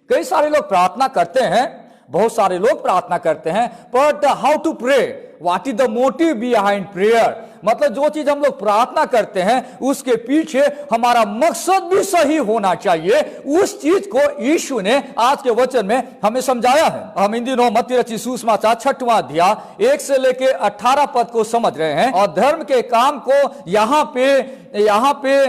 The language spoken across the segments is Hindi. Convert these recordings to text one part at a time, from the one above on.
कई सारे लोग प्रार्थना करते हैं, बहुत सारे लोग प्रार्थना करते हैं, but how to pray, what is the motive behind prayer, मतलब जो चीज हम लोग प्रार्थना करते हैं उसके पीछे हमारा मकसद भी सही होना चाहिए। उस चीज को यीशु ने आज के वचन में हमें समझाया है। हम इन दिनों मत्ती रचित सुसमाचार 6वां अध्याय 1 से लेके 18 पद को समझ रहे हैं, और धर्म के काम को यहाँ पे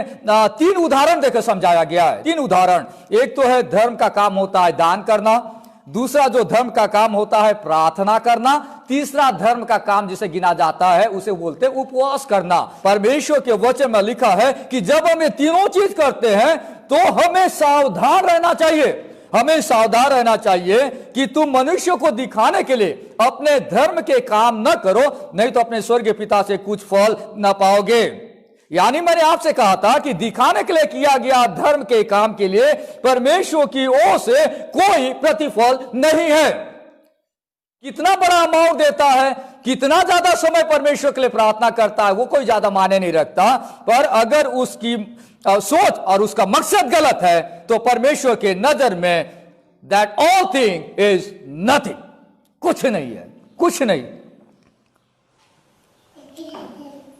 3 उदाहरण देकर समझाया गया है। 3 उदाहरण, एक तो है धर्म का काम होता है दान करना, दूसरा जो धर्म का काम होता है प्रार्थना करना, तीसरा धर्म का काम जिसे गिना जाता है उसे बोलते हैं उपवास करना। परमेश्वर के वचन में लिखा है कि जब हम ये तीनों चीज करते हैं तो हमें सावधान रहना चाहिए। हमें सावधान रहना चाहिए कि तुम मनुष्य को दिखाने के लिए अपने धर्म के काम न करो, नहीं तो अपने स्वर्गीय पिता से कुछ फल न पाओगे। यानी मैंने आपसे कहा था कि दिखाने के लिए किया गया धर्म के काम के लिए परमेश्वर की ओर से कोई प्रतिफल नहीं है। कितना बड़ा अमाउंट देता है, कितना ज्यादा समय परमेश्वर के लिए प्रार्थना करता है, वो कोई ज्यादा मायने नहीं रखता, पर अगर उसकी सोच और उसका मकसद गलत है तो परमेश्वर के नजर में that all thing is nothing, कुछ नहीं है, कुछ नहीं।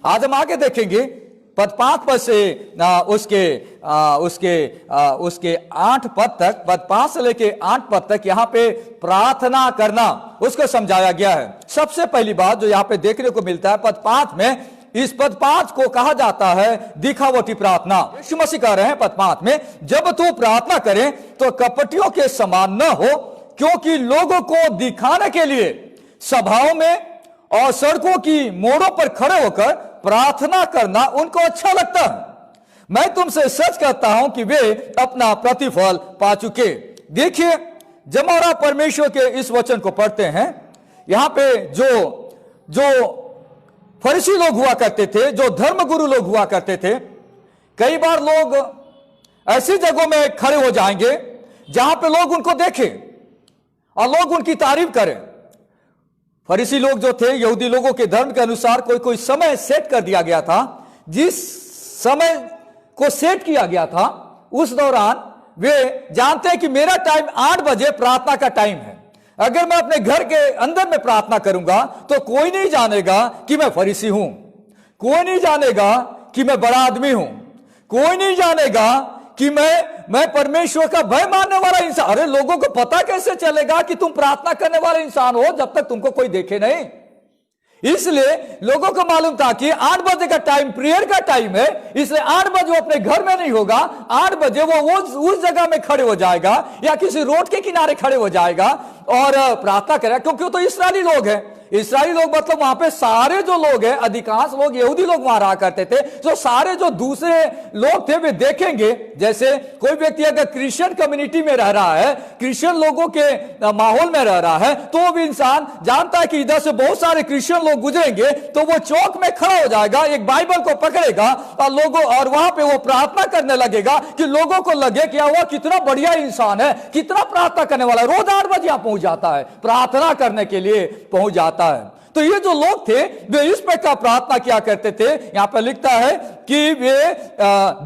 आज हम आगे देखेंगे पद 5 पद से उसके 8 पद तक, पद 5 से लेके 8 पद तक यहां पे प्रार्थना करना उसको समझाया गया है। सबसे पहली बात जो यहां पे देखने को मिलता है पद 5 में, इस पद 5 को कहा जाता है दिखावटी प्रार्थना। यीशु मसीह कह रहे हैं पद 5 में, जब तू प्रार्थना करें तो कपटियों के समान न हो, क्योंकि लोगों को दिखाने के लिए सभाओं में और सड़कों की मोड़ों पर खड़े होकर प्रार्थना करना उनको अच्छा लगता है। मैं तुमसे सच कहता हूं कि वे अपना प्रतिफल पा चुके। देखिए, जब और आप परमेश्वर के इस वचन को पढ़ते हैं, यहां पे जो फरीसी लोग हुआ करते थे, जो धर्मगुरु लोग हुआ करते थे, कई बार लोग ऐसी जगहों में खड़े हो जाएंगे जहां पे लोग उनको देखें और लोग उनकी तारीफ करें। फरीसी लोग जो थे, यहूदी लोगों के धर्म के अनुसार कोई समय सेट कर दिया गया था। जिस समय को सेट किया गया था उस दौरान वे जानते हैं कि मेरा टाइम 8 बजे प्रार्थना का टाइम है। अगर मैं अपने घर के अंदर में प्रार्थना करूंगा तो कोई नहीं जानेगा कि मैं फरीसी हूं, कोई नहीं जानेगा कि मैं बड़ा आदमी हूं, कोई नहीं जानेगा कि मैं परमेश्वर का भय मानने वाला इंसान। अरे लोगों को पता कैसे चलेगा कि तुम प्रार्थना करने वाले इंसान हो जब तक तुमको कोई देखे नहीं। इसलिए लोगों को मालूम था कि 8 बजे का टाइम प्रेयर का टाइम है, इसलिए 8 बजे वो अपने घर में नहीं होगा, 8 बजे वो उस जगह में खड़े हो जाएगा या किसी रोड के किनारे खड़े हो जाएगा और प्रार्थना करेगा, क्योंकि वो तो इस्राएली लोग हैं। इस्राएली लोग मतलब वहां पे सारे जो लोग हैं, अधिकांश लोग यहूदी लोग वहां रहा करते थे, जो सारे जो दूसरे लोग थे वे देखेंगे। जैसे कोई व्यक्ति अगर क्रिश्चियन कम्युनिटी में रह रहा है, क्रिश्चियन लोगों के माहौल में रह रहा है, तो वो भी इंसान जानता है कि इधर से बहुत सारे क्रिश्चियन लोग गुजरेंगे, तो वो चौक में खड़ा हो जाएगा, एक बाइबल को पकड़ेगा और वहां पे वो प्रार्थना करने लगेगा कि लोगों को लगे कि वह कितना बढ़िया इंसान है, कितना प्रार्थना करने वाला है। रोज 8 बजे यहां पहुंच जाता है, प्रार्थना करने के लिए पहुंच जाता है। तो ये जो लोग थे वे इस प्रकार प्रार्थना किया करते थे। यहां पर लिखता है कि वे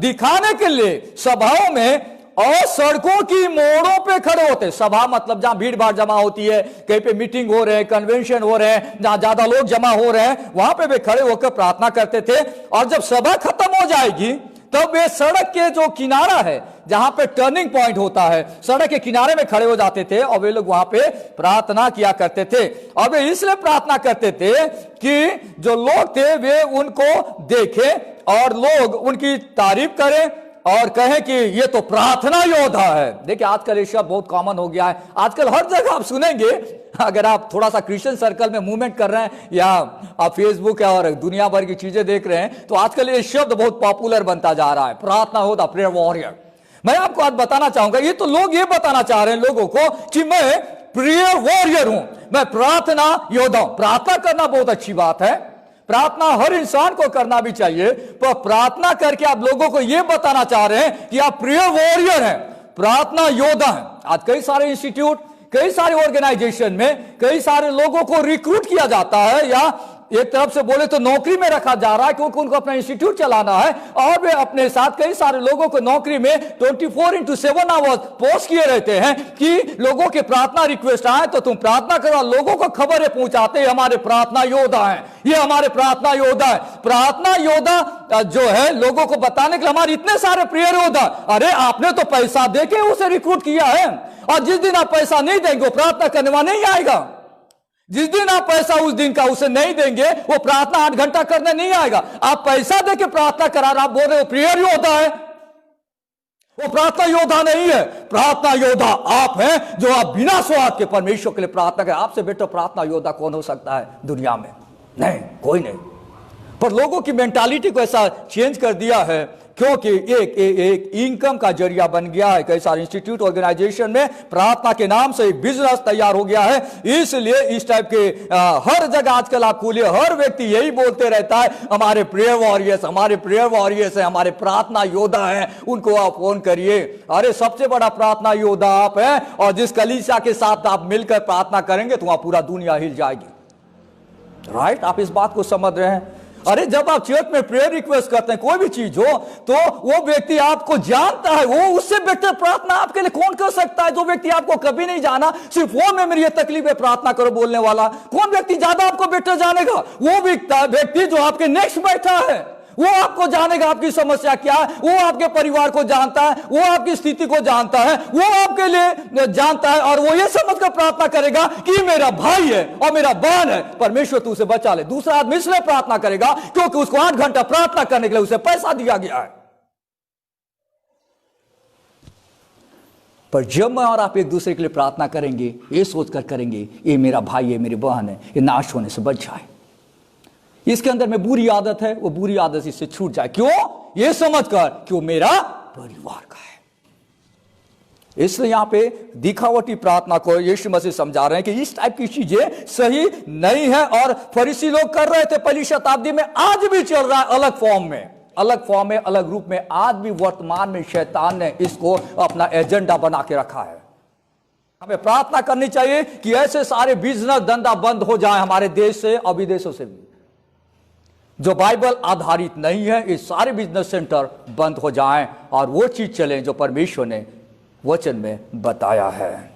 दिखाने के लिए सभाओं में और सड़कों की मोड़ों पे खड़े होते। सभा मतलब जहां भीड़ भाड़ जमा होती है, कहीं पे मीटिंग हो रहे हैं, कन्वेंशन हो रहे हैं, जहां ज्यादा लोग जमा हो रहे हैं, वहां पे वे खड़े होकर प्रार्थना करते थे। और जब सभा खत्म हो जाएगी तब वे सड़क के जो किनारा है, जहां पे टर्निंग पॉइंट होता है, सड़क के किनारे में खड़े हो जाते थे और वे लोग वहां पे प्रार्थना किया करते थे। और वे इसलिए प्रार्थना करते थे कि जो लोग थे वे उनको देखें और लोग उनकी तारीफ करें और कहें कि ये तो प्रार्थना योद्धा है। देखिए, आजकल ये शब्द बहुत कॉमन हो गया है। आजकल हर जगह आप सुनेंगे, अगर आप थोड़ा सा क्रिश्चियन सर्कल में मूवमेंट कर रहे हैं या आप फेसबुक और दुनिया भर की चीजें देख रहे हैं, तो आजकल ये शब्द बहुत पॉपुलर बनता जा रहा है, प्रार्थना योद्धा, प्रेयर वॉरियर। मैं आपको आज बताना चाहूंगा, ये तो लोग ये बताना चाह रहे हैं लोगों को कि मैं प्रेयर वॉरियर हूं, मैं प्रार्थना योद्धा हूं। प्रार्थना करना बहुत अच्छी बात है, प्रार्थना हर इंसान को करना भी चाहिए, पर प्रार्थना करके आप लोगों को यह बताना चाह रहे हैं कि आप प्रेयर वॉरियर हैं, प्रार्थना योद्धा हैं। आज कई सारे इंस्टीट्यूट, कई सारे ऑर्गेनाइजेशन में कई सारे लोगों को रिक्रूट किया जाता है या एक तरफ से बोले तो नौकरी में रखा जा रहा है क्योंकि उनको अपना इंस्टीट्यूट चलाना है, और वे अपने साथ कई सारे लोगों को नौकरी में 24/7 आवर्स पोस्ट किए रहते हैं कि लोगों के प्रार्थना रिक्वेस्ट आए तो तुम प्रार्थना करो, लोगों को खबरें पहुंचाते हैं हमारे प्रार्थना योद्धा हैं, ये हमारे प्रार्थना योद्धा है। प्रार्थना योद्धा जो है लोगों को बताने के लिए हमारे इतने सारे प्रिय योद्धा, अरे आपने तो पैसा देके उसे रिक्रूट किया है, और जिस दिन आप पैसा नहीं देंगे वो प्रार्थना करने वाला नहीं आएगा। जिस दिन आप पैसा उस दिन का उसे नहीं देंगे वो प्रार्थना 8 घंटा करने नहीं आएगा। आप पैसा देके प्रार्थना करा रहे, आप बोल रहे हो प्रेयर योद्धा है, वो प्रार्थना योद्धा नहीं है। प्रार्थना योद्धा आप हैं जो आप बिना स्वार्थ के परमेश्वर के लिए प्रार्थना करें। आपसे बेटर प्रार्थना योद्धा कौन हो सकता है दुनिया में? नहीं, कोई नहीं। पर लोगों की मेंटालिटी को ऐसा चेंज कर दिया है क्योंकि एक इनकम का जरिया बन गया है। कई सारे इंस्टीट्यूट ऑर्गेनाइजेशन में प्रार्थना के नाम से एक बिजनेस तैयार हो गया है। इसलिए इस टाइप के हर जगह आजकल आप खोलिए, हर व्यक्ति यही बोलते रहता है हमारे प्रेयर वॉरियर्स, हमारे प्रेयर वॉरियर्स है, हमारे प्रार्थना योद्धा हैं, उनको आप फोन करिए। अरे सबसे बड़ा प्रार्थना योद्धा आप हैं, और जिस कलीसिया के साथ आप मिलकर प्रार्थना करेंगे तो वहां पूरा दुनिया हिल जाएगी। राइट, आप इस बात को समझ रहे हैं? अरे जब आप चर्च में प्रेयर रिक्वेस्ट करते हैं कोई भी चीज हो तो वो व्यक्ति आपको जानता है, वो उससे बेहतर प्रार्थना आपके लिए कौन कर सकता है? जो व्यक्ति आपको कभी नहीं जाना, सिर्फ वो में मेरी ये तकलीफ है प्रार्थना करो बोलने वाला, कौन व्यक्ति ज्यादा आपको बेहतर जानेगा? वो व्यक्ति जो आपके नेक्स्ट बैठा है, वो आपको जानेगा आपकी समस्या क्या है, वो आपके परिवार को जानता है, वो आपकी स्थिति को जानता है, वो आपके लिए जानता है, और वो ये समझकर प्रार्थना करेगा कि मेरा भाई है और मेरा बहन है, परमेश्वर तू उसे बचा ले। दूसरा आदमी इसलिए प्रार्थना करेगा क्योंकि उसको 8 घंटा प्रार्थना करने के लिए उसे पैसा दिया गया है। पर जब मैं और आप एक दूसरे के लिए प्रार्थना करेंगे, ये सोचकर करेंगे ये मेरा भाई है, मेरी बहन है, ये नाश होने से बच जाए, इसके अंदर में बुरी आदत है, वो बुरी आदत इससे छूट जाए। क्यों? ये समझकर कि वो मेरा परिवार का है। इसलिए यहां पे दिखावटी प्रार्थना को यीशु मसीह समझा रहे हैं कि इस टाइप की चीजें सही नहीं है, और फरीसी लोग कर रहे थे पहली शताब्दी में, आज भी चल रहा है अलग फॉर्म में, अलग रूप में। आज भी वर्तमान में शैतान ने इसको अपना एजेंडा बना के रखा है। हमें प्रार्थना करनी चाहिए कि ऐसे सारे बिजनेस धंधा बंद हो जाए हमारे देश से और विदेशों से भी, जो बाइबल आधारित नहीं है, ये सारे बिजनेस सेंटर बंद हो जाएं और वो चीज चले जो परमेश्वर ने वचन में बताया है।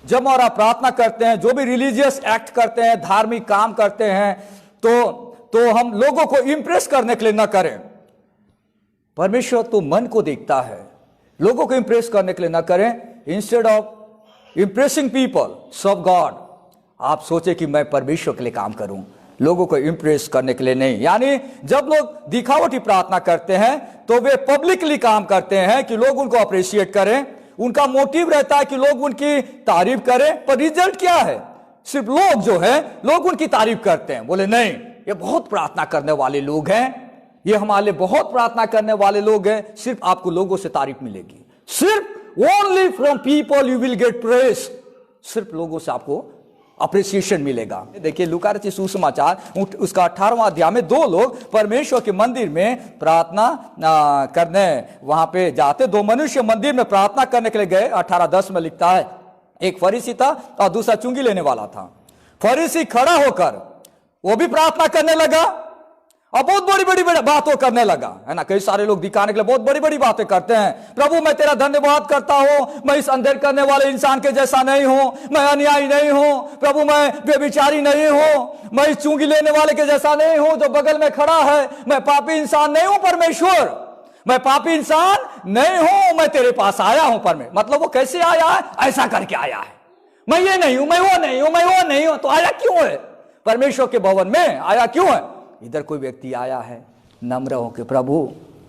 जब और आप प्रार्थना करते हैं, जो भी रिलीजियस एक्ट करते हैं, धार्मिक काम करते हैं, तो हम लोगों को इंप्रेस करने के लिए ना करें। परमेश्वर तो मन को देखता है, लोगों को इंप्रेस करने के लिए ना करें। Instead of impressing people serve God, आप सोचे कि मैं परमेश्वर के लिए काम करूं, लोगों को इंप्रेस करने के लिए नहीं। यानी जब लोग दिखावटी प्रार्थना करते हैं तो वे पब्लिकली काम करते हैं कि लोग उनको अप्रिशिएट करें, उनका मोटिव रहता है कि लोग उनकी तारीफ करें, पर रिजल्ट क्या है? सिर्फ लोग जो है लोग उनकी तारीफ करते हैं, बोले नहीं ये बहुत प्रार्थना करने वाले लोग हैं, ये हमारे लिए बहुत प्रार्थना करने वाले लोग हैं। सिर्फ आपको लोगों से तारीफ मिलेगी, सिर्फ only from people you will get praise, सिर्फ लोगों से आपको अप्रिसिएशन मिलेगा। देखिए लूका रचित सुसमाचार उसका 18वां अध्याय में 2 लोग परमेश्वर के मंदिर में प्रार्थना करने वहां पे जाते, 2 मनुष्य मंदिर में प्रार्थना करने के लिए गए। 18:10 में लिखता है, एक फरीसी था और दूसरा चुंगी लेने वाला था। फरीसी खड़ा होकर वो भी प्रार्थना करने लगा और बहुत बड़ी बड़ी बातों करने लगा, है ना। कई सारे लोग दिखाने के लिए बहुत बड़ी बड़ी बातें करते हैं। प्रभु मैं तेरा धन्यवाद करता हूं, मैं इस अंधेर करने वाले इंसान के जैसा नहीं हूं, मैं अन्यायी नहीं हूं, प्रभु मैं व्यभिचारी नहीं हूं, मैं इस चुंगी लेने वाले के जैसा नहीं हूं जो बगल में खड़ा है, मैं पापी इंसान नहीं हूं परमेश्वर, मैं पापी इंसान नहीं हूं, मैं तेरे पास आया हूं। परमेश्वर मतलब वो कैसे आया है? ऐसा करके आया है, मैं ये नहीं हूं, मैं वो नहीं हूं, मैं वो नहीं हूं। तो आया क्यों है? परमेश्वर के भवन में आया क्यों है? इधर कोई व्यक्ति आया है नम्र हो के, प्रभु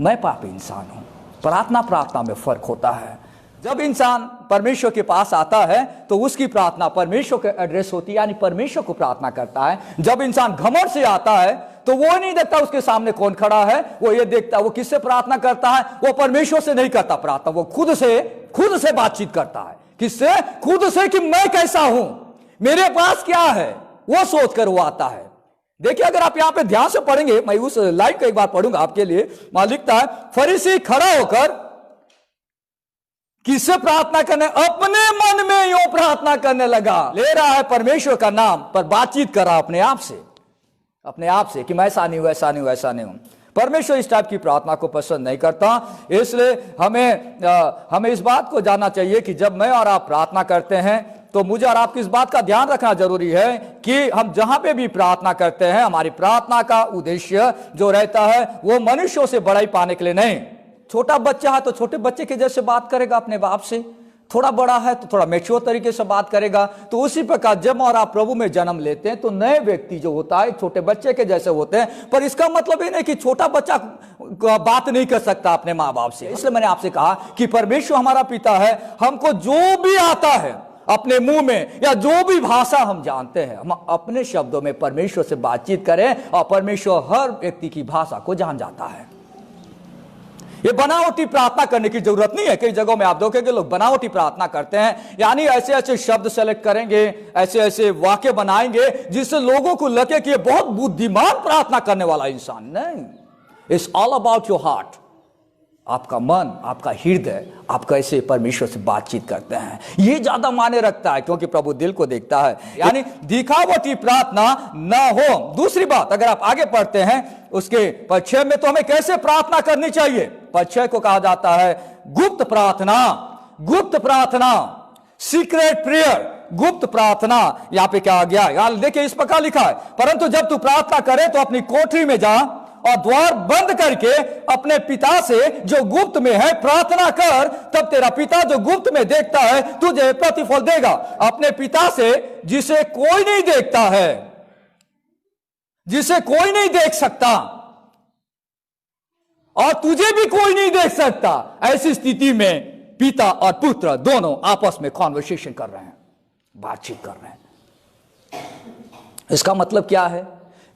मैं पापी इंसान हूं। प्रार्थना में फर्क होता है। जब इंसान परमेश्वर के पास आता है तो उसकी प्रार्थना परमेश्वर के एड्रेस होती है, यानी परमेश्वर को प्रार्थना करता है। जब इंसान घमंड से आता है तो वो नहीं देखता उसके सामने कौन खड़ा है, वो ये देखता वो किससे प्रार्थना करता है। वो परमेश्वर से नहीं करता प्रार्थना, वो खुद से बातचीत करता है। किससे? खुद से, कि मैं कैसा हूं, मेरे पास क्या है, वो सोचकर वो आता है। देखिए अगर आप यहां पे ध्यान से पढ़ेंगे, मैं उस लाइन को एक बार पढ़ूंगा आपके लिए। वहां लिखता है, फरीसी खड़ा होकर किससे प्रार्थना करने? अपने मन में यूं प्रार्थना करने लगा। ले रहा है परमेश्वर का नाम पर बातचीत कर रहा अपने आप से। अपने आप से कि मैं ऐसा नहीं हूं, ऐसा नहीं हूं, ऐसा नहीं हूं। परमेश्वर इस टाइप की प्रार्थना को पसंद नहीं करता। इसलिए हमें इस बात को जानना चाहिए कि जब मैं और आप प्रार्थना करते हैं तो मुझे और आपकी इस बात का ध्यान रखना जरूरी है कि हम जहां पे भी प्रार्थना करते हैं, हमारी प्रार्थना का उद्देश्य जो रहता है वो मनुष्यों से बड़ाई पाने के लिए नहीं। छोटा बच्चा है तो छोटे बच्चे के जैसे बात करेगा अपने बाप से, थोड़ा बड़ा है तो थोड़ा मैच्योर तरीके से बात करेगा। तो उसी प्रकार जब और आप प्रभु में जन्म लेते हैं तो नए व्यक्ति जो होता है छोटे बच्चे के जैसे होते हैं। पर इसका मतलब ये नहीं कि छोटा बच्चा बात नहीं कर सकता अपने माँ बाप से। इसलिए मैंने आपसे कहा कि परमेश्वर हमारा पिता है, हमको जो भी आता है अपने मुंह में या जो भी भाषा हम जानते हैं, हम अपने शब्दों में परमेश्वर से बातचीत करें। और परमेश्वर हर व्यक्ति की भाषा को जान जाता है। ये बनावटी प्रार्थना करने की जरूरत नहीं है। कई जगहों में आप देखेंगे लोग बनावटी प्रार्थना करते हैं, यानी ऐसे ऐसे शब्द सेलेक्ट करेंगे, ऐसे ऐसे वाक्य बनाएंगे जिससे लोगों को लगे कि ये बहुत बुद्धिमान प्रार्थना करने वाला इंसान। नहीं, it's all about your heart. आपका मन, आपका हृदय, आप कैसे परमेश्वर से बातचीत करते हैं, ये ज्यादा मायने रखता है, क्योंकि प्रभु दिल को देखता है। यानी दिखावटी प्रार्थना ना हो। दूसरी बात, अगर आप आगे पढ़ते हैं उसके पद 6 में, तो हमें कैसे प्रार्थना करनी चाहिए। पद 6 को कहा जाता है गुप्त प्रार्थना। गुप्त प्रार्थना, सीक्रेट प्रेयर, गुप्त प्रार्थना। यहां पे क्या आ गया, यार देखिए इस प्रकार लिखा है, परंतु जब तू प्रार्थना करे तो अपनी कोठरी में जा और द्वार बंद करके अपने पिता से जो गुप्त में है प्रार्थना कर, तब तेरा पिता जो गुप्त में देखता है तुझे प्रतिफल देगा। अपने पिता से जिसे कोई नहीं देखता है, जिसे कोई नहीं देख सकता और तुझे भी कोई नहीं देख सकता, ऐसी स्थिति में पिता और पुत्र दोनों आपस में कॉन्वर्सेशन कर रहे हैं, बातचीत कर रहे हैं। इसका मतलब क्या है?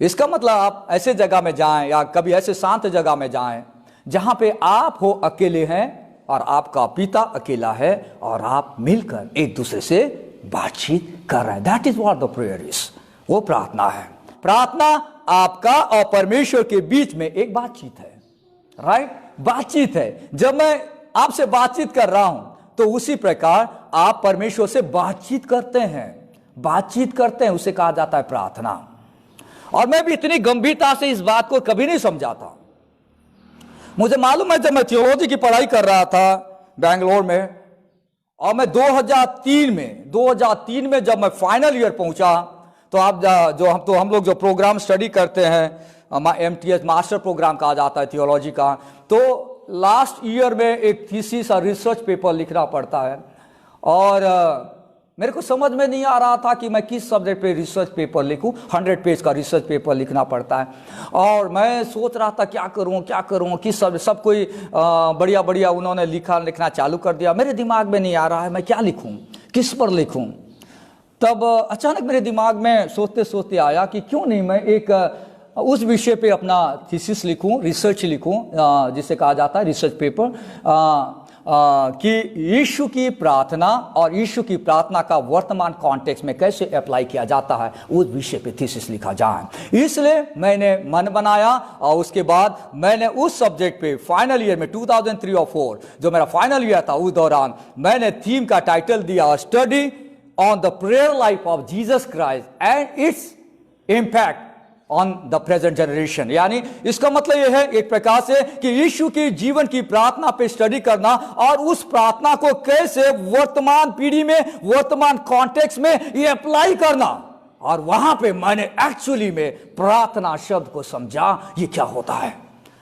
इसका मतलब आप ऐसे जगह में जाएं या कभी ऐसे शांत जगह में जाएं जहां पे आप हो अकेले हैं और आपका पिता अकेला है और आप मिलकर एक दूसरे से बातचीत कर रहे हैं। That is what the prayer is. वो प्रार्थना है। प्रार्थना आपका और परमेश्वर के बीच में एक बातचीत है, राइट? बातचीत है। जब मैं आपसे बातचीत कर रहा हूं तो उसी प्रकार आप परमेश्वर से बातचीत करते हैं। बातचीत करते हैं, उसे कहा जाता है प्रार्थना। और मैं भी इतनी गंभीरता से इस बात को कभी नहीं समझा था। मुझे मालूम है, जब मैं थियोलॉजी की पढ़ाई कर रहा था बैंगलोर में, और मैं 2003 में जब मैं फाइनल ईयर पहुंचा, तो आप हम लोग जो प्रोग्राम स्टडी करते हैं, MTS मास्टर प्रोग्राम कहा जाता है थियोलॉजी का, तो लास्ट ईयर में एक थीसिस और रिसर्च पेपर लिखना पड़ता है। और मेरे को समझ में नहीं आ रहा था कि मैं किस सब्जेक्ट पे रिसर्च पेपर लिखूं। 100 पेज का रिसर्च पेपर लिखना पड़ता है। और मैं सोच रहा था क्या करूं, किस सब्जेक्ट। सब कोई बढ़िया उन्होंने लिखना चालू कर दिया। मेरे दिमाग में नहीं आ रहा है मैं क्या लिखूं, किस पर लिखूं। तब अचानक मेरे दिमाग में सोचते सोचते आया कि क्यों नहीं मैं एक उस विषय पे अपना थीसिस लिखूं, रिसर्च लिखूं, जिसे कहा जाता है रिसर्च पेपर, कि यीशु की प्रार्थना और यीशु की प्रार्थना का वर्तमान कॉन्टेक्स्ट में कैसे अप्लाई किया जाता है, उस विषय पे थीसिस लिखा जाए। इसलिए मैंने मन बनाया और उसके बाद मैंने उस सब्जेक्ट पे फाइनल ईयर में 2003 और 4 जो मेरा फाइनल ईयर था, उस दौरान मैंने थीम का टाइटल दिया study on the prayer life of Jesus Christ and its impact on the present generation. यानी इसका मतलब यह है एक प्रकार से कि यीशु की जीवन की प्रार्थना पे स्टडी करना और उस प्रार्थना को कैसे वर्तमान पीढ़ी में, वर्तमान कॉन्टेक्स्ट में ये अप्लाई करना। और वहां पे मैंने एक्चुअली में प्रार्थना शब्द को समझा ये क्या होता है,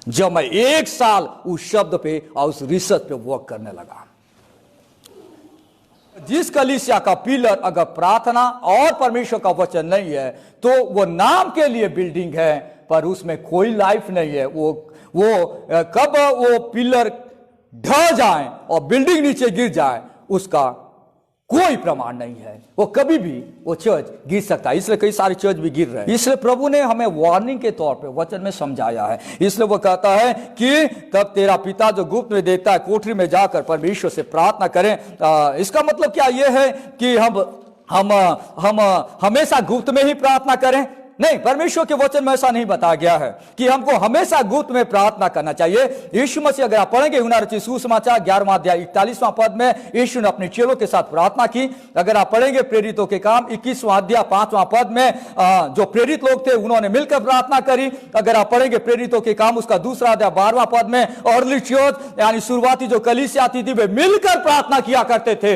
जब मैं 1 साल उस शब्द पे और उस रिसर्च पे वर्क करने लगा। जिस कलीसिया का पिलर अगर प्रार्थना और परमेश्वर का वचन नहीं है तो वो नाम के लिए बिल्डिंग है, पर उसमें कोई लाइफ नहीं है। वो कब वो पिलर ढह जाए और बिल्डिंग नीचे गिर जाए उसका कोई प्रमाण नहीं है। वो कभी भी वो चर्च गिर सकता है। इसलिए कई सारे चर्च भी गिर रहे हैं। इसलिए प्रभु ने हमें वार्निंग के तौर पे वचन में समझाया है। इसलिए वो कहता है कि तब तेरा पिता जो गुप्त में देता है, कोठरी में जाकर परमेश्वर से प्रार्थना करें। इसका मतलब क्या ये है कि हम हमेशा गुप्त में ही प्रार्थना करें? नहीं, परमेश्वर के वचन में ऐसा नहीं बताया गया है कि हमको हमेशा गुप्त में प्रार्थना करना चाहिए। यीशु मसीह, अगर आप पढ़ेंगे यूहन्ना रचित सुसमाचार 11वां अध्याय 41वां पद में, यीशु ने अपने चेलों के साथ प्रार्थना की। अगर आप पढ़ेंगे प्रेरितों के काम 21वां अध्याय 5वां पद में, जो प्रेरित लोग थे उन्होंने मिलकर प्रार्थना करी। अगर आप पढ़ेंगे प्रेरितों के काम उसका 2 अध्याय 12वां पद में, अर्ली चर्च यानी शुरुआती जो कलीसिया थी वे मिलकर प्रार्थना किया करते थे।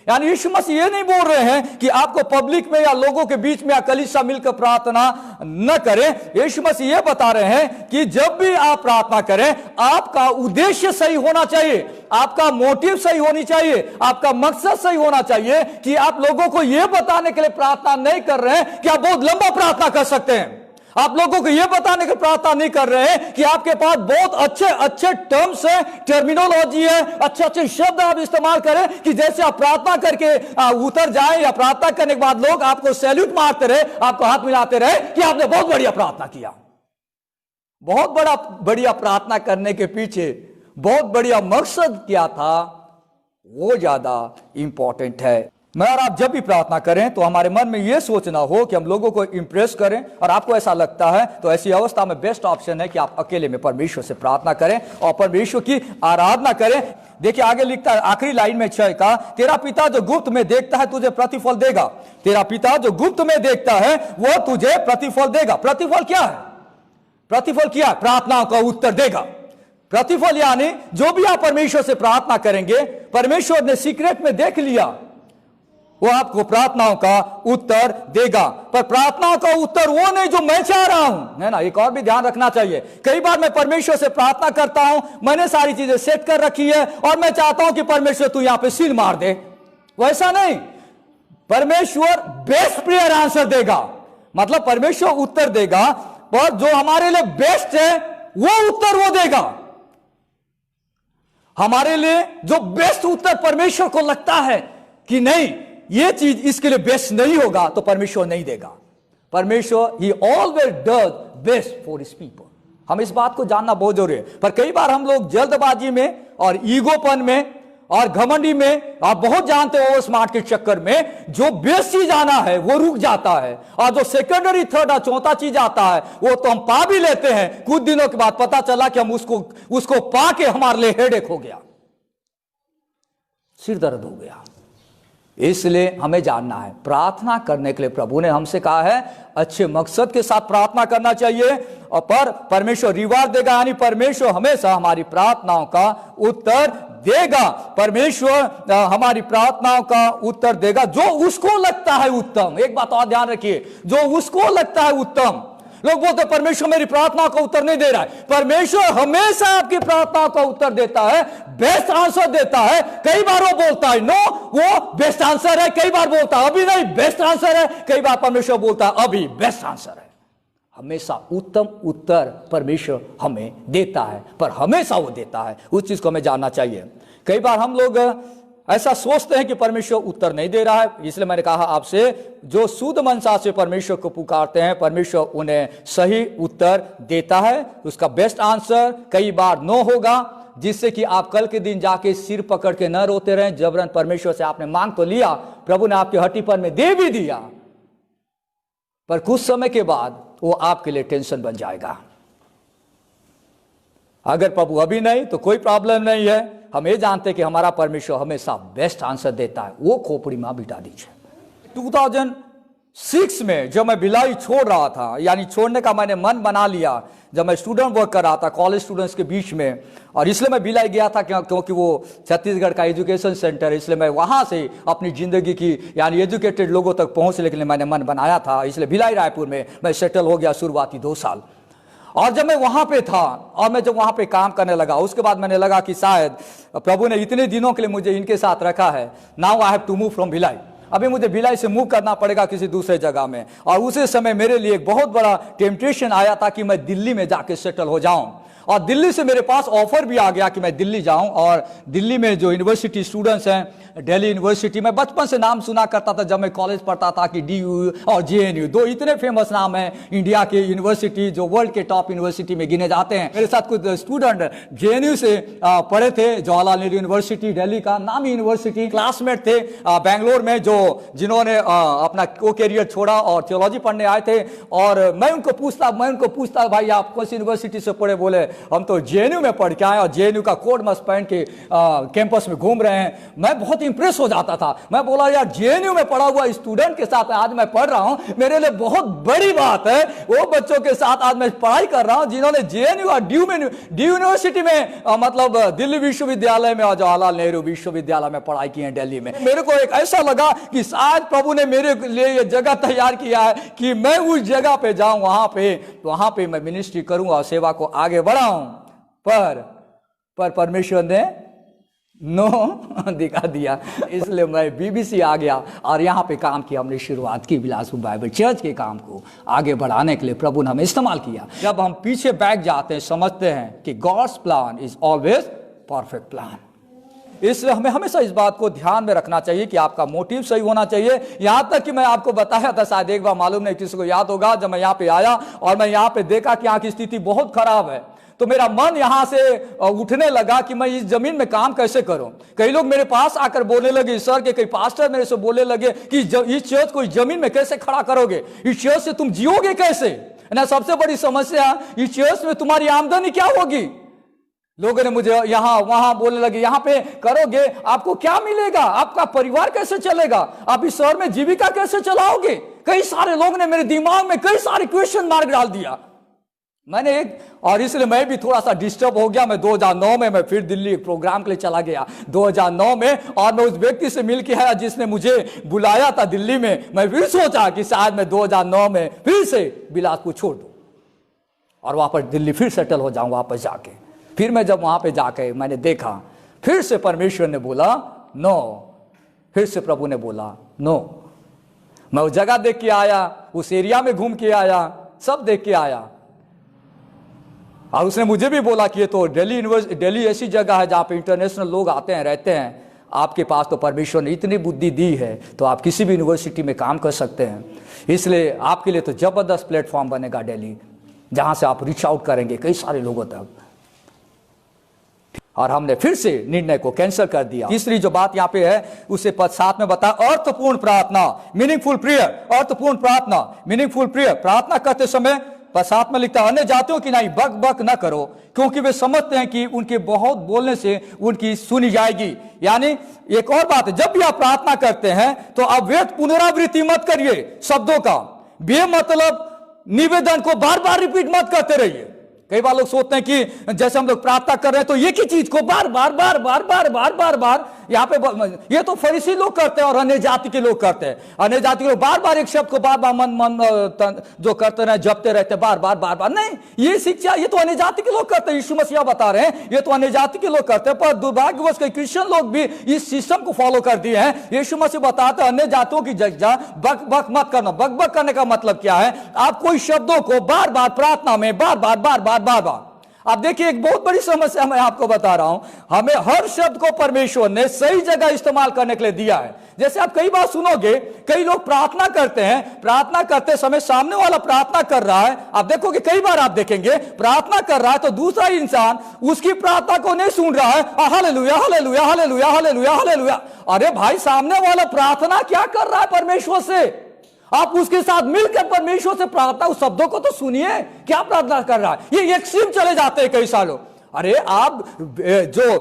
यानी यीशु मसीह ये नहीं बोल रहे हैं कि आपको पब्लिक में या लोगों के बीच में या कलीसिया मिलकर प्रार्थना न करें। यीशु मसीह ये बता रहे हैं कि जब भी आप प्रार्थना करें, आपका उद्देश्य सही होना चाहिए, आपका मोटिव सही होनी चाहिए, आपका मकसद सही होना चाहिए कि आप लोगों को यह बताने के लिए प्रार्थना नहीं कर रहे हैं कि आप बहुत लंबा प्रार्थना कर सकते हैं। आप लोगों को यह बताने की प्रार्थना नहीं कर रहे हैं कि आपके पास बहुत अच्छे अच्छे टर्म्स है, टर्मिनोलॉजी है, अच्छे अच्छे शब्द आप इस्तेमाल करें कि जैसे आप प्रार्थना करके उतर जाए या प्रार्थना करने के बाद लोग आपको सैल्यूट मारते रहे, आपको हाथ मिलाते रहे कि आपने बहुत बढ़िया प्रार्थना किया। बहुत बढ़िया प्रार्थना करने के पीछे बहुत बढ़िया मकसद क्या था, वो ज्यादा इंपॉर्टेंट है। मैं और आप जब भी प्रार्थना करें तो हमारे मन में यह सोचना हो कि हम लोगों को इंप्रेस करें, और आपको ऐसा लगता है तो ऐसी अवस्था में बेस्ट ऑप्शन है कि आप अकेले में परमेश्वर से प्रार्थना करें और परमेश्वर की आराधना करें। देखिए आगे लिखता है आखिरी लाइन में 6 का, तेरा पिता जो गुप्त में देखता है तुझे प्रतिफल देगा। तेरा पिता जो गुप्त में देखता है वो तुझे प्रतिफल देगा। प्रतिफल क्या है? प्रतिफल क्या है? प्रार्थनाओं का उत्तर देगा। प्रतिफल यानी जो भी आप परमेश्वर से प्रार्थना करेंगे, परमेश्वर ने सीक्रेट में देख लिया, वो आपको प्रार्थनाओं का उत्तर देगा। पर प्रार्थनाओं का उत्तर वो नहीं जो मैं चाह रहा हूं, है ना। एक और भी ध्यान रखना चाहिए, कई बार मैं परमेश्वर से प्रार्थना करता हूं, मैंने सारी चीजें सेट कर रखी है और मैं चाहता हूं कि परमेश्वर तू यहां पे सील मार दे। वैसा नहीं, परमेश्वर बेस्ट प्रेयर आंसर देगा। मतलब परमेश्वर उत्तर देगा, पर जो हमारे लिए बेस्ट है वो उत्तर वो देगा। हमारे लिए जो बेस्ट उत्तर परमेश्वर को लगता है कि नहीं ये चीज इसके लिए बेस्ट नहीं होगा, तो परमेश्वर नहीं देगा। परमेश्वर ही always does best for his people. हम इस बात को जानना बहुत जरूरी है। पर कई बार हम लोग जल्दबाजी में और ईगोपन में और घमंडी में और बहुत जानते हो स्मार्ट के चक्कर में जो बेस्ट चीज आना है वो रुक जाता है, और जो सेकेंडरी थर्ड और चौथा चीज आता है वो तो हम पा भी लेते हैं, कुछ दिनों के बाद पता चला कि हम उसको पा के हमारे लिए हेडेक हो गया, सिर दर्द हो गया। इसलिए हमें जानना है, प्रार्थना करने के लिए प्रभु ने हमसे कहा है अच्छे मकसद के साथ प्रार्थना करना चाहिए, और पर परमेश्वर रिवार्ड देगा। यानी परमेश्वर हमेशा हमारी प्रार्थनाओं का उत्तर देगा। परमेश्वर हमारी प्रार्थनाओं का उत्तर देगा जो उसको लगता है उत्तम। एक बात और ध्यान रखिए, जो उसको लगता है उत्तम। लोग बोलते हैं परमेश्वर मेरी प्रार्थना का उत्तर नहीं दे रहा है। परमेश्वर हमेशा आपकी प्रार्थना का उत्तर देता है, बेस्ट आंसर देता है। कई बार वो बोलता है नो वो बेस्ट आंसर है, कई बार बोलता है अभी नहीं बेस्ट आंसर है, कई बार परमेश्वर बोलता है अभी बेस्ट आंसर है। हमेशा उत्तम उत्तर परमेश्वर हमें देता है, पर हमेशा वो देता है, उस चीज को हमें जानना चाहिए। कई बार हम लोग ऐसा सोचते हैं कि परमेश्वर उत्तर नहीं दे रहा है, इसलिए मैंने कहा आपसे जो शुद्ध मनसा से परमेश्वर को पुकारते हैं परमेश्वर उन्हें सही उत्तर देता है। उसका बेस्ट आंसर कई बार नो होगा, जिससे कि आप कल के दिन जाके सिर पकड़ के न रोते रहें। जबरन परमेश्वर से आपने मांग तो लिया, प्रभु ने आपके हट्टीपन में दे भी दिया, पर कुछ समय के बाद वो आपके लिए टेंशन बन जाएगा। अगर प्रभु अभी नहीं तो कोई प्रॉब्लम नहीं है, हम ये जानते कि हमारा परमेश्वर हमेशा बेस्ट आंसर देता है। वो खोपड़ी में बिठा दीजिए। 2006 में जब मैं भिलाई छोड़ रहा था, यानी छोड़ने का मैंने मन बना लिया, जब मैं स्टूडेंट वर्क कर रहा था कॉलेज स्टूडेंट्स के बीच में, और इसलिए मैं भिलाई गया था क्योंकि वो छत्तीसगढ़ का एजुकेशन सेंटर है, इसलिए मैं वहां से अपनी जिंदगी की यानी एजुकेटेड लोगों तक पहुंचने के लिए मैंने मन बनाया था। इसलिए भिलाई रायपुर में मैं सेटल हो गया शुरुआती 2 साल। और जब मैं वहां पे था और मैं जब वहां पे काम करने लगा, उसके बाद मैंने लगा कि शायद प्रभु ने इतने दिनों के लिए मुझे इनके साथ रखा है, now I have to move from Bhilai. अभी मुझे भिलाई से मूव करना पड़ेगा किसी दूसरे जगह में। और उसी समय मेरे लिए एक बहुत बड़ा टेम्पटेशन आया था कि मैं दिल्ली में जाके सेटल हो जाऊं। और दिल्ली से मेरे पास ऑफर भी आ गया कि मैं दिल्ली जाऊं, और दिल्ली में जो यूनिवर्सिटी स्टूडेंट्स हैं, दिल्ली यूनिवर्सिटी में बचपन से नाम सुना करता था जब मैं कॉलेज पढ़ता था कि DU और JNU, दो इतने फेमस नाम हैं इंडिया के यूनिवर्सिटी जो वर्ल्ड के टॉप यूनिवर्सिटी में गिने जाते हैं। मेरे साथ कुछ स्टूडेंट JNU से पढ़े थे, जवाहरलाल नेहरू यूनिवर्सिटी दिल्ली का नामी यूनिवर्सिटी, क्लासमेट थे बैंगलोर में, जो जिन्होंने अपना को कैरियर छोड़ा और थियोलॉजी पढ़ने आए थे। और मैं उनको पूछता भाई आप कौन सी यूनिवर्सिटी से पढ़े? बोले हम तो JNU में पढ़ के आए और JNU का कोट मस्त पहन के कैंपस में घूम रहे हैं। मैं बहुत इंप्रेस हो जाता था। मैं बोला यार JNU में पढ़ा हुआ स्टूडेंट के साथ आज मैं पढ़ रहा हूं, मेरे लिए बहुत बड़ी बात है। वो बच्चों के साथ आज मैं पढ़ाई कर रहा हूं जिन्होंने JNU और ड्यू यूनिवर्सिटी में मतलब दिल्ली विश्वविद्यालय में और जवाहरलाल नेहरू विश्वविद्यालय में पढ़ाई की है दिल्ली में। मेरे को एक ऐसा लगा कि शायद प्रभु ने मेरे लिए ये जगह तैयार किया है कि मैं उस जगह पे जाऊं, वहां पे मैं मिनिस्ट्री करूं और सेवा को आगे बढ़ाऊं। पर परमेश्वर ने नो दिखा दिया, इसलिए मैं BBC आ गया और यहाँ पे काम किया। हमने शुरुआत की बिलासपुर बाइबल चर्च के काम को आगे बढ़ाने के लिए प्रभु ने हमें इस्तेमाल किया। जब हम पीछे बैठ जाते हैं, समझते हैं कि God's plan is always perfect plan, इसलिए हमें हमेशा इस बात को ध्यान में रखना चाहिए कि आपका मोटिव सही होना चाहिए। यहां तक कि मैं आपको बताया था, शायद एक बार, मालूम नहीं किसी को याद होगा, जब मैं यहाँ पे आया और मैं यहाँ पे देखा कि यहाँ की स्थिति बहुत खराब है, तो मेरा मन यहां से उठने लगा कि मैं इस जमीन में काम कैसे करूं। कई लोग मेरे पास आकर बोलने लगे, सर के कई पास्टर मेरे से बोलने लगे कि इस चर्च को इस जमीन में कैसे खड़ा करोगे, इस चर्च से तुम जियोगे कैसे ना। सबसे बड़ी समस्या, इस चर्च में तुम्हारी आमदनी क्या होगी। लोगों ने मुझे यहां वहां बोलने लगे, यहां पे करोगे आपको क्या मिलेगा, आपका परिवार कैसे चलेगा, आप इस शहर में जीविका कैसे चलाओगे। कई सारे लोगों ने मेरे दिमाग में कई सारे क्वेश्चन मार्क डाल दिया। मैंने और इसलिए मैं भी थोड़ा सा डिस्टर्ब हो गया। मैं 2009 में मैं फिर दिल्ली प्रोग्राम के लिए चला गया 2009 में, और मैं उस व्यक्ति से मिल के आया जिसने मुझे बुलाया था दिल्ली में। मैं फिर सोचा कि शायद मैं 2009 में फिर से बिलासपुर छोड़ दूं और वापस दिल्ली फिर सेटल हो जाऊं वापस जाके। फिर मैं जब वहां पे जाके मैंने देखा, फिर से परमेश्वर ने बोला नो, फिर से प्रभु ने बोला नो। मैं उस जगह देख के आया, उस एरिया में घूम के आया, सब देख के आया, और उसने मुझे भी बोला कि ये तो दिल्ली ऐसी जगह है जहां पे इंटरनेशनल लोग आते हैं, रहते हैं। आपके पास तो परमेश्वर ने इतनी बुद्धि दी है तो आप किसी भी यूनिवर्सिटी में काम कर सकते हैं। इसलिए आपके लिए तो जबरदस्त प्लेटफॉर्म बनेगा दिल्ली, जहां से आप रीच आउट करेंगे कई सारे लोगों तक। और हमने फिर से निर्णय को कैंसिल कर दिया। तीसरी जो बात यहाँ पे है उसे पद 7 में बता, अर्थपूर्ण प्रार्थना, मीनिंगफुल प्रेयर। अर्थपूर्ण प्रार्थना, मीनिंगफुल प्रेयर। प्रार्थना करते समय पद 7 में लिखता है, अन्य जातियों की नहीं बक बक न करो, क्योंकि वे समझते हैं कि उनके बहुत बोलने से उनकी सुनी जाएगी। यानी एक और बात है, जब भी आप प्रार्थना करते हैं तो आप व्यर्थ पुनरावृत्ति मत करिए शब्दों का, बेमतलब निवेदन को बार बार रिपीट मत करते रहिए। कई बार लोग सोचते हैं कि जैसे हम लोग प्रार्थना कर रहे हैं तो एक ही चीज को बार बार बार बार बार बार बार बार यहाँ पे, ये तो फरीसी लोग करते हैं और अन्य जाति के लोग करते हैं। अन्य जाति के लोग बार बार एक शब्द को बार बार मन जो करते रहे, जपते रहते बार बार बार बार। नहीं, ये शिक्षा ये तो अन्य जाति के लोग करते हैं। यीशु मसीह बता रहे हैं ये तो अन्य जाति के लोग करते हैं, पर दुर्भाग्यवश कई क्रिश्चियन लोग भी इस सिस्टम को फॉलो कर दिए हैं। यीशु मसीह बताते हैं अन्य जातियों की जगह बक बक मत करना। बक बक करने का मतलब क्या है, आप कोई शब्दों को बार बार प्रार्थना में बार बार बार बार बार बार। आप देखिए एक बहुत बड़ी समस्या मैं आपको बता रहा हूं, हमें हर शब्द को परमेश्वर ने सही जगह इस्तेमाल करने के लिए दिया है। जैसे आप कई बार सुनोगे, कई लोग प्रार्थना करते हैं, प्रार्थना करते समय सामने वाला प्रार्थना कर रहा है, आप देखोगे कई बार आप देखेंगे प्रार्थना कर रहा है तो दूसरा इंसान उसकी प्रार्थना को नहीं सुन रहा है, hallelujah hallelujah hallelujah hallelujah hallelujah. अरे भाई, सामने वाला प्रार्थना क्या कर रहा है परमेश्वर से, आप उसके साथ मिलकर परमेश्वर से प्रार्थना, उस शब्दों को तो सुनिए, क्या प्रार्थना कर रहा है। ये एक्सट्रीम चले जाते हैं कई सालों। अरे आप जो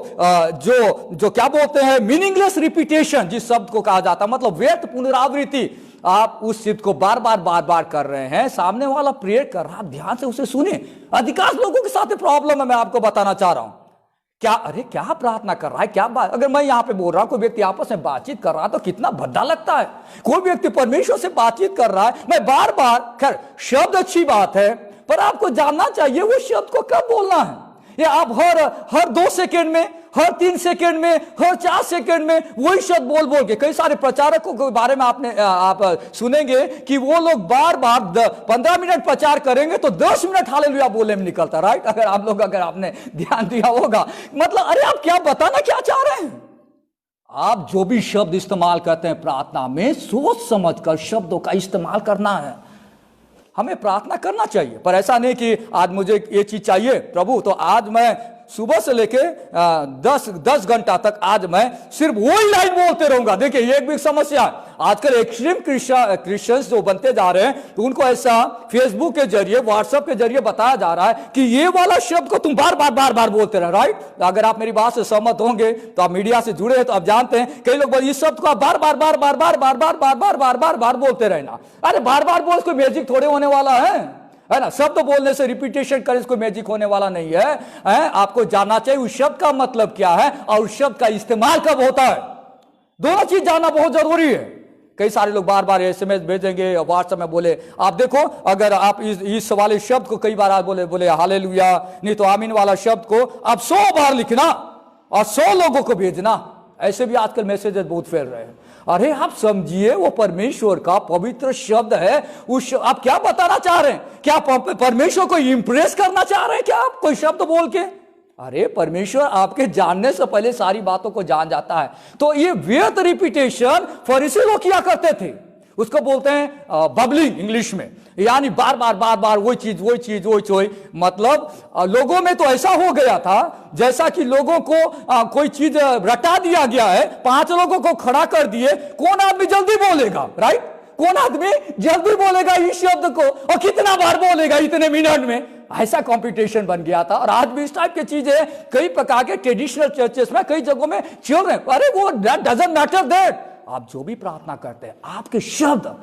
क्या बोलते हैं मीनिंगलेस रिपीटेशन, जिस शब्द को कहा जाता है, मतलब व्यर्थ पुनरावृत्ति, आप उस शब्द को बार बार बार बार कर रहे हैं, सामने वाला प्रेयर कर रहा है, ध्यान से उसे सुनिए। अधिकांश लोगों के साथ प्रॉब्लम है, मैं आपको बताना चाह रहा हूं। क्या अरे क्या प्रार्थना कर रहा है, क्या बात। अगर मैं यहां पे बोल रहा हूं, कोई व्यक्ति आपस में बातचीत कर रहा है तो कितना भद्दा लगता है। कोई व्यक्ति परमेश्वर से बातचीत कर रहा है, मैं बार बार, खैर शब्द अच्छी बात है, पर आपको जानना चाहिए वो शब्द को कब बोलना है। ये आप हर 2 सेकेंड में, हर 3 सेकंड में, हर 4 सेकंड में वही शब्द बोल बोल के। कई सारे प्रचारकों के बारे में आप सुनेंगे कि वो लोग बार बार 15 मिनट प्रचार करेंगे तो 10 मिनट हालेलुया बोलने में निकलता, राइट? अगर आपने ध्यान दिया होगा, मतलब अरे आप क्या बताना क्या चाह रहे हैं? आप जो भी शब्द इस्तेमाल करते हैं प्रार्थना में, सोच समझकर शब्दों का इस्तेमाल करना है। हमें प्रार्थना करना चाहिए, पर ऐसा नहीं कि आज मुझे ये चीज चाहिए प्रभु, तो आज मैं सुबह से लेके 10 घंटा तक आज मैं सिर्फ वही लाइन बोलते रहूंगा। देखिए ये एक भी समस्या है। आजकल एक्सट्रीम क्रिश्चियंस जो बनते जा रहे हैं, तो उनको ऐसा फेसबुक के जरिए, व्हाट्सएप के जरिए बताया जा रहा है कि ये वाला शब्द को तुम बार बार बोलते रहे, राइट? अगर आप मेरी बात से सहमत होंगे, तो आप मीडिया से जुड़े हैं तो आप जानते हैं कई लोग इस शब्द को आप बार बार बोलते रहना। अरे बार बार बोल, कोई मैजिक थोड़े होने वाला है ना? शब्द बोलने से, रिपीटेशन करने से कोई मैजिक होने वाला नहीं है। आपको जानना चाहिए उस शब्द का मतलब क्या है और उस शब्द का इस्तेमाल कब होता है। दोनों चीज जानना बहुत जरूरी है। कई सारे लोग बार बार SMS भेजेंगे और व्हाट्सएप में बोले, आप देखो अगर आप इस वाले शब्द को कई बार बोले हालेलुया, नहीं तो आमीन वाला शब्द को आप 100 बार लिखना और 100 लोगों को भेजना। ऐसे भी आजकल मैसेजेस बहुत फैल रहे हैं। अरे आप समझिए, वो परमेश्वर का पवित्र शब्द है। उस आप क्या बताना चाह रहे हैं? क्या परमेश्वर को इंप्रेस करना चाह रहे हैं क्या आप कोई शब्द बोल के? अरे परमेश्वर आपके जानने से पहले सारी बातों को जान जाता है। तो ये व्यर्थ रिपीटेशन फरीसी लोग किया करते थे, उसको बोलते हैं बबलिंग इंग्लिश में, यानी बार बार वही चीज। मतलब लोगों में तो ऐसा हो गया था जैसा कि लोगों को कोई चीज रटा दिया गया है, 5 लोगों को खड़ा कर दिए, कौन आदमी जल्दी बोलेगा, राइट? कौन आदमी जल्दी बोलेगा इस शब्द को और कितना बार बोलेगा इतने मिनट में? ऐसा कंपटीशन बन गया था। और आज भी इस टाइप की चीजें कई प्रकार के ट्रेडिशनल चर्चेस में कई जगहों में चल रहे हैं। अरे वो डजंट मैटर दैट, आप जो भी प्रार्थना करते हैं, आपके शब्द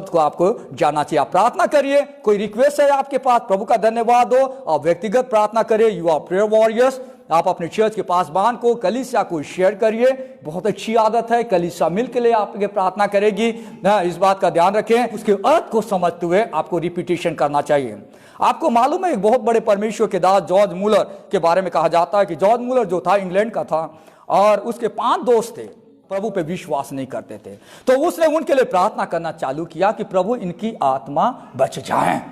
को आपको जानना चाहिए। आप प्रार्थना करिए, कोई रिक्वेस्ट है आपके पास, प्रभु का धन्यवाद हो, और व्यक्तिगत प्रार्थना करिए। You are prayer warriors. आप अपने चर्च के पासबान को, कलीसिया को शेयर करिए। बहुत अच्छी आदत है, कलीसिया मिलकर ले आपके प्रार्थना करेगी। इस बात का ध्यान रखें। उसके अर्थ को समझते हुए आपको रिपीटेशन करना चाहिए। आपको मालूम है, एक बहुत बड़े परमेश्वर के दास जॉर्ज मूलर के बारे में कहा जाता है कि जॉर्ज मूलर जो था इंग्लैंड का था और उसके 5 दोस्त थे, प्रभु पे विश्वास नहीं करते थे। तो उसने उनके लिए प्रार्थना करना चालू किया कि प्रभु इनकी आत्मा बच जाए।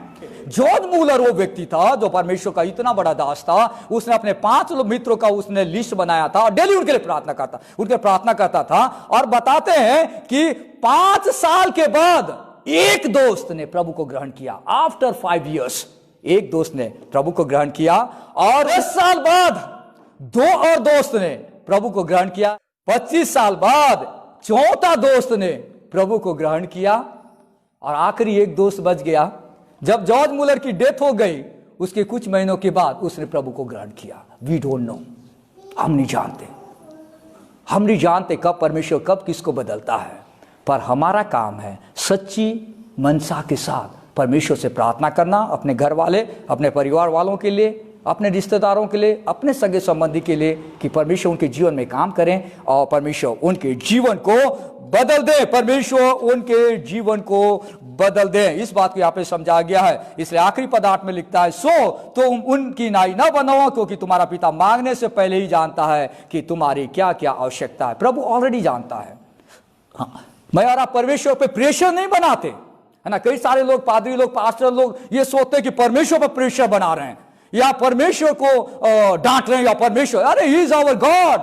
जॉर्ज मूलर वो व्यक्ति था जो परमेश्वर का इतना बड़ा दास था। उसने अपने 5 मित्रों का उसने लिस्ट बनाया था और डेली उनके लिए प्रार्थना करता था। और बताते हैं कि 5 साल के बाद एक दोस्त ने प्रभु को ग्रहण किया। आफ्टर 5 years एक दोस्त ने प्रभु को ग्रहण किया और 10 साल बाद 2 और दोस्त ने प्रभु को ग्रहण किया। 25 साल बाद 4था दोस्त ने प्रभु को ग्रहण किया और आखिरी एक दोस्त बच गया। जब जॉर्ज मूलर की डेथ हो गई, उसके कुछ महीनों के बाद उसने प्रभु को ग्रहण किया। वी डोंट नो, हम नहीं जानते कब परमेश्वर कब किसको बदलता है। पर हमारा काम है सच्ची मनसा के साथ परमेश्वर से प्रार्थना करना, अपने घर वाले, अपने परिवार वालों के लिए, अपने रिश्तेदारों के लिए, अपने सगे संबंधी के लिए, कि परमेश्वर उनके जीवन में काम करें और परमेश्वर उनके जीवन को बदल दे। परमेश्वर उनके जीवन को बदल दे। इस बात को यहाँ पे समझा गया है। इसलिए आखिरी पद 8 में लिखता है, सो तुम उनकी नाई न बनो, क्योंकि तुम्हारा पिता मांगने से पहले ही जानता है कि तुम्हारी क्या क्या आवश्यकता है। प्रभु ऑलरेडी जानता है। हाँ, मैं और आप परमेश्वर पे प्रेशर नहीं बनाते, है ना? कई सारे लोग, पादरी लोग, पास्टर लोग ये सोचते हैं कि परमेश्वर पर प्रेशर बना रहे हैं या परमेश्वर को डांट रहे हैं या परमेश्वर, अरे ही इज आवर गॉड।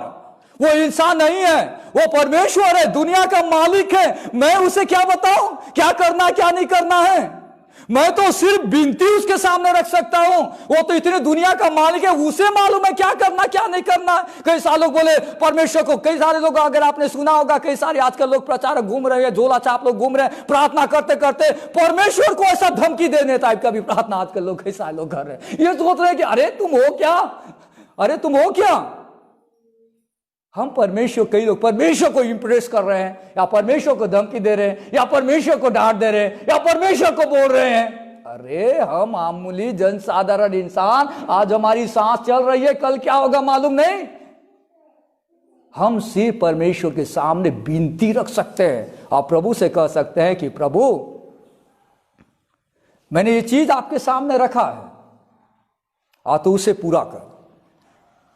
वो इंसान नहीं है, वो परमेश्वर है, दुनिया का मालिक है। मैं उसे क्या बताऊं क्या करना क्या नहीं करना है? मैं तो सिर्फ विनती उसके सामने रख सकता हूं। वो तो इतनी दुनिया का मालिक है, उसे मालूम है क्या करना क्या नहीं करना। कई सारे लोग बोले परमेश्वर को, कई सारे लोग, अगर आपने सुना होगा, कई सारे आजकल लोग प्रचारक घूम रहे हैं, झोला छाप लोग घूम रहे हैं, प्रार्थना करते करते परमेश्वर को ऐसा धमकी देने टाइप का भी प्रार्थना आजकल लोग, कई सारे लोग कर रहे हैं। ये सोच रहे हैं कि अरे तुम हो क्या? हम परमेश्वर, कई लोग परमेश्वर को इंप्रेस कर रहे हैं, या परमेश्वर को धमकी दे रहे हैं, या परमेश्वर को डांट दे रहे हैं, या परमेश्वर को बोल रहे हैं। अरे हम मामूली जनसाधारण इंसान, आज हमारी सांस चल रही है, कल क्या होगा मालूम नहीं। हम सिर्फ परमेश्वर के सामने विनती रख सकते हैं और प्रभु से कह सकते हैं कि प्रभु मैंने ये चीज आपके सामने रखा है और तू उसे पूरा कर।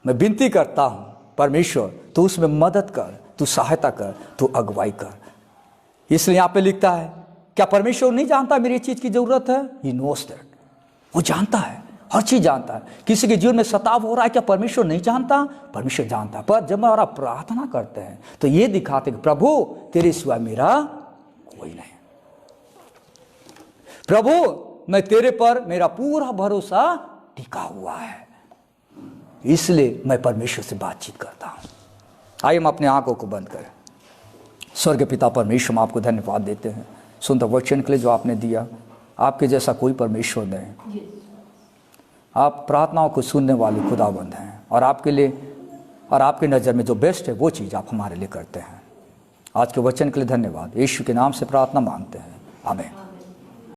मैं विनती करता हूँ परमेश्वर तू उसमें मदद कर, तू सहायता कर, तू अगुवाई कर। इसलिए यहाँ पे लिखता है, क्या परमेश्वर नहीं जानता मेरी चीज की जरूरत है? ही नोस दैट, वो जानता है, हर चीज जानता है। किसी के जीवन में सताव हो रहा है, क्या परमेश्वर नहीं जानता? परमेश्वर जानता है। पर जब हमारा प्रार्थना करते हैं तो ये दिखाते कि प्रभु तेरे सिवा मेरा कोई नहीं, प्रभु मैं तेरे पर मेरा पूरा भरोसा टिका हुआ है, इसलिए मैं परमेश्वर से बातचीत करता हूं। आइए हम अपने आंखों को बंद करें। स्वर्ग पिता परमेश्वर, हम आपको धन्यवाद देते हैं सुंदर वचन के लिए जो आपने दिया। आपके जैसा कोई परमेश्वर नहीं, आप प्रार्थनाओं को सुनने वाले खुदाबंद हैं, और आपके लिए और आपकी नज़र में जो बेस्ट है वो चीज़ आप हमारे लिए करते हैं। आज के वचन के लिए धन्यवाद। यीशु के नाम से प्रार्थना मांगते हैं, आमीन।